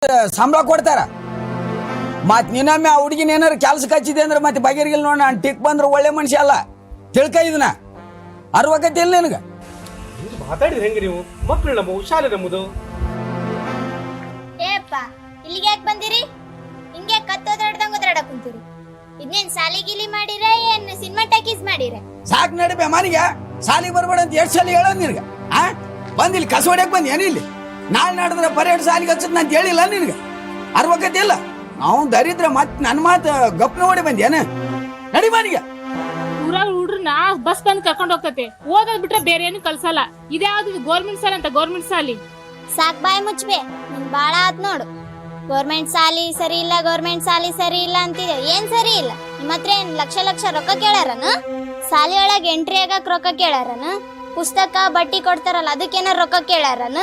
ಸಂಬಳ ಕೊಡ್ತಾರ. ಮತ್ ನಿನ್ನೊಮ್ಮೆ ಆ ಹುಡುಗಿನ ಏನಾರು ಕೆಲ್ಸಕ್ಕೆ ಹಚ್ಚಿದೆ ಅಂದ್ರೆ ಮತ್ತೆ ಬಗೆರ್ಗಿಲ್ ನೋಡ ನಾನು ಟಿಕ್ ಬಂದ್ರೆ ಒಳ್ಳೆ ಮನುಷ್ಯ ಅಲ್ಲ ತಿಳ್ಕ ಇದನ್ನ ಅರ್ವಕತಿ ಇಲ್ಲ ನಿನಗ. ಮಾತಾಡಿದ್ರೆ ಹೆಂಗೆ ನೀವು? ಮಕ್ಕಳು ನಮ್ಮವು, ಶಾಲೆ ನಮ್ಮದು. ಏಪ್ಪ ಇಲ್ಲಿಗೆ ಯಾಕೆ ಬಂದಿರಿ? ಹಿಂಗೆ ಕತ್ತೋದ್ರಾಡ್ದಂಗ್ ಕುಂತೀರಿ. ಇದನ್ನೇನ್ ಸಾಲಿಗಿಲಿ ಮಾಡಿರ ಏನ್ ಸಿನಿಮಾ ಟಾಕೀಸ್ ಮಾಡಿರ? ಸಾಕ್ ನಡಿಬೆ ಮನೆಗೆ ಸಾಲಿಗೆ ಬರ್ಬೇಡ ಅಂತ ಎಷ್ಟು ಸಲ ಹೇಳೋದು ನಿನಗ? ಆ ಬಂದಿಲ್ಲಿ ಕಸ ಹೊಡ್ಯಕ್ ಬಂದ್ ಏನಿಲ್ಲಿ? ನಾಳೆ ನಾಡಿದ್ರೆ ಪರೇಡ್ ಸಾಲಿಗೆ ಹಚ್ಚದ್ ನಾನು ಹೇಳಿಲ್ಲ ನಿನಗೆ? ಅರ್ವಕತಿ ಇಲ್ಲ. ಅವ್ನು ದರಿದ್ರ ಮತ್ ನನ್ನ ಮಾತು ಗಪ್ನ ಓಡಿ ಬಂದೇನ? ನಡಿ ಮನೆಗೆ. ಊರಾಗ ಹುಡ್ರನ್ನ ಬಸ್ ಬಂದ್ ಕರ್ಕೊಂಡ್ ಹೋಗ್ತತೆ. ಓದೋದ್ ಬಿಟ್ರೆ ಬೇರೆ ಏನು ಕಲ್ಸಲ್ಲ. ಇದ್ಯಾವ್ದು ಗೌರ್ಮೆಂಟ್ ಸಾಲಿ ಅಂತ ಗೌರ್ಮೆಂಟ್ ಸಾಲಿ? ಸಾಕ್ ಬಾಯ್ ಮುಚ್ಬೆ, ನಿನ್ ಬಾಳ ಆತ್ ನೋಡು. ಗೌರ್ಮೆಂಟ್ ಸಾಲಿ ಸರಿ ಇಲ್ಲ, ಗೌರ್ಮೆಂಟ್ ಸಾಲಿ ಸರಿ ಇಲ್ಲ ಅಂತಿದೆ. ಏನ್ ಸರಿ ಇಲ್ಲ? ನಿಮ್ಮ ಹತ್ರ ಏನ್ ಲಕ್ಷ ಲಕ್ಷ ರೊಕ್ಕ ಕೇಳಾರನ? ಸಾಲಿ ಒಳಗ್ ಎಂಟ್ರಿ ಆಗಕ್ ರೊಕ್ಕ ಕೇಳಾರನ? ಪುಸ್ತಕ ಬಟ್ಟಿ ಕೊಡ್ತಾರಲ್ಲ ಅದಕ್ಕೇನಾರ ರೊಕ್ಕ ಕೇಳಾರನ?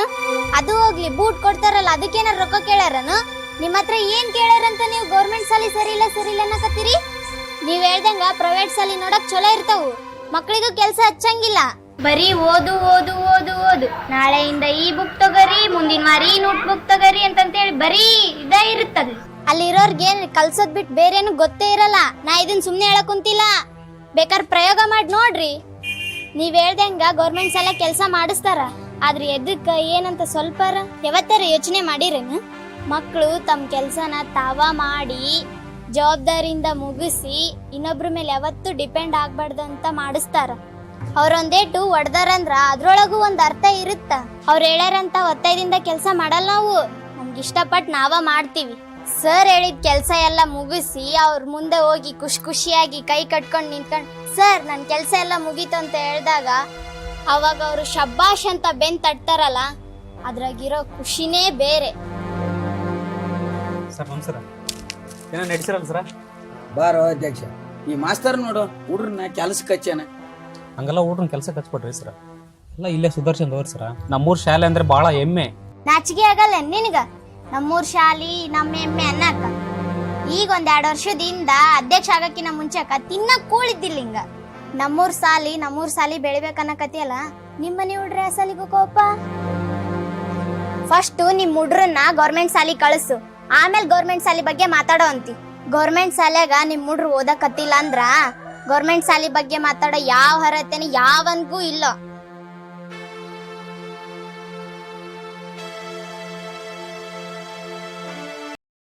ಅದು ಹೋಗ್ಲಿ, ಬೂಟ್ ಕೊಡ್ತಾರಲ್ಲ ಅದಕ್ಕೇನಾರ ರೊಕ್ಕ ಕೇಳಾರನ? ನಿಮ್ಮ ಹತ್ರ ಏನ್ ಕೇಳಾರಂತ ನೀವು ಗೌರ್ಮೆಂಟ್ ಸಾಲಿ ಸರಿ ಇಲ್ಲ ಅನ್ನಕತ್ತೀರಿ? ನೀವ್ ಹೇಳ್ದಂಗ ಪ್ರೈವೇಟ್ ಸಾಲಿ ನೋಡಕ್ ಚಲೋ ಇರ್ತಾವು, ಮಕ್ಳಿಗೂ ಕೆಲ್ಸ ಹಚ್ಚಂಗಿಲ್ಲ. ಬರೀ ಓದು ಓದು ಓದು ಓದು, ನಾಳೆಯಿಂದ ಈ ಬುಕ್ ತಗೋರಿ, ಮುಂದಿನ ವಾರ ಈ ನೋಟ್ ಬುಕ್ ತಗೋರಿ ಅಂತಂತೇಳಿ ಬರೀ ಇದೇ ಇರುತ್ತದ. ಅಲ್ಲಿರೋರ್ಗೆ ಕಲ್ಸೋದ್ ಬಿಟ್ಟು ಬೇರೇನು ಗೊತ್ತೇ ಇರಲ್ಲ. ನಾ ಇದನ್ ಸುಮ್ನೆ ಹೇಳಕ್ ಕುಂತಿಲ್ಲ, ಬೇಕಾದ್ರೆ ಪ್ರಯೋಗ ಮಾಡಿ ನೋಡ್ರಿ. ನೀವ್ ಹೇಳ್ದಂಗ ಗೌರ್ಮೆಂಟ್ ಸಾಲ ಕೆಲ್ಸ ಮಾಡಿಸ್ತಾರ, ಆದ್ರೆ ಎದಕ್ಕ ಏನಂತ ಸ್ವಲ್ಪ ಯಾವತ್ತಾರ ಯೋಚನೆ ಮಾಡಿರೇನು? ಮಕ್ಕಳು ತಮ್ಮ ಕೆಲ್ಸನ ತಾವ ಮಾಡಿ ಜವಾಬ್ದಾರಿಯಿಂದ ಮುಗಿಸಿ ಇನ್ನೊಬ್ರ ಮೇಲೆ ಯಾವತ್ತೂ ಡಿಪೆಂಡ್ ಆಗ್ಬಾರ್ದು ಅಂತ ಮಾಡಿಸ್ತಾರ. ಅವ್ರೊಂದೇಟು ಹೊಡ್ದಾರಂದ್ರ ಅದ್ರೊಳಗೂ ಒಂದ್ ಅರ್ಥ ಇರುತ್ತ. ಅವ್ರು ಹೇಳ್ಯಾರಂತ ಒತ್ತಾಯದಿಂದ ಕೆಲ್ಸ ಮಾಡಲ್ಲ ನಾವು, ನಮ್ಗೆ ಇಷ್ಟಪಟ್ಟು ನಾವ ಮಾಡ್ತೀವಿ. ಸರ್ ಹೇಳಿದ ಕೆಲ್ಸ ಎಲ್ಲ ಮುಗಿಸಿ ಅವ್ರ ಮುಂದೆ ಹೋಗಿ ಖುಷಿಯಾಗಿ ಕೈ ಕಟ್ಕೊಂಡು ನಿಂತ್ಕೊಂಡು ಸರ್ ನನ್ ಕೆಲ್ಸ ಎಲ್ಲ ಮುಗೀತು ಅಂತ ಹೇಳಿದಾಗ ಅವಾಗ ಅವರು ಶಬ್ಬಾಷ್ ಅಂತ ಬೆನ್ ತಟ್ತಾರಲ್ಲ, ಅದ್ರಾಗಿರೋ ಖುಷಿನೇ ಬೇರೆ. ಸರ್ ನಮಸ್ಕಾರ. ಏನೋ ನಡ್ಸಿರಲ್ಲ ಸರ? ಬಾರೋ ಅಧ್ಯಕ್ಷ, ಈ ಮಾಸ್ತರ್ ನೋಡು ಹುಡ್ರನ್ನ ಕೆಲ್ಸಕ್ಕೆ ಹಚ್ಚಾನ. ಹಂಗೆಲ್ಲ ಹುಡ್ರನ್ನ ಕೆಲ್ಸಕ್ಕೆ ಹಚ್ಕೊಟ್ರಿ ಸರ. ಎಲ್ಲ ಇಲ್ಲೇ ಸುದರ್ಶನ್ ಹೋಗ್ರಿ ಸರ. ನಮ್ಮೂರ್ ಶಾಲೆ ಅಂದ್ರೆ ಬಹಳ ಹೆಮ್ಮೆ. ನಾಚಿಕೆ ಆಗಲ್ಲ ನಿನಗ ನಮ್ಮೂರ್ ಶಾಲಿ ನಮ್ಮ ಎಮ್ಮೆ ಅನ್ನಕ? ಈಗ ಒಂದ್ 2 ವರ್ಷದಿಂದ ಅಧ್ಯಕ್ಷ ಆಗಕ್ಕಿನ ಮುಂಚೆಕ ತಿನ್ನಕ್ ಕೂಳಿದ್ದಿಲ್ಲ ಹಿಂಗ. ನಮ್ಮೂರ್ ಸಾಲಿ ಬೆಳಿಬೇಕನ್ನಕತಿಯಲ್ಲ, ನಿಮ್ಮನೆ ಹುಡ್ರೆ ಆ ಸಾಲಿಗೆ ಹೋಗಪ್ಪ. ಫಸ್ಟ್ ನಿಮ್ ಹುಡ್ರನ್ನ ಗೌರ್ಮೆಂಟ್ ಸಾಲಿ ಕಳಿಸು, ಆಮೇಲೆ ಗೌರ್ಮೆಂಟ್ ಸಾಲಿ ಬಗ್ಗೆ ಮಾತಾಡೋ ಅಂತಿ. ಗೌರ್ಮೆಂಟ್ ಸಾಲ್ಯಾಗ ನಿಮ್ ಹುಡ್ರು ಓದಕತ್ತಿಲ್ಲ ಅಂದ್ರ ಗೌರ್ಮೆಂಟ್ ಸಾಲಿ ಬಗ್ಗೆ ಮಾತಾಡೋ ಯಾವ ಅರ್ಹತೆನ ಯಾವನ್ಗೂ ಇಲ್ಲ.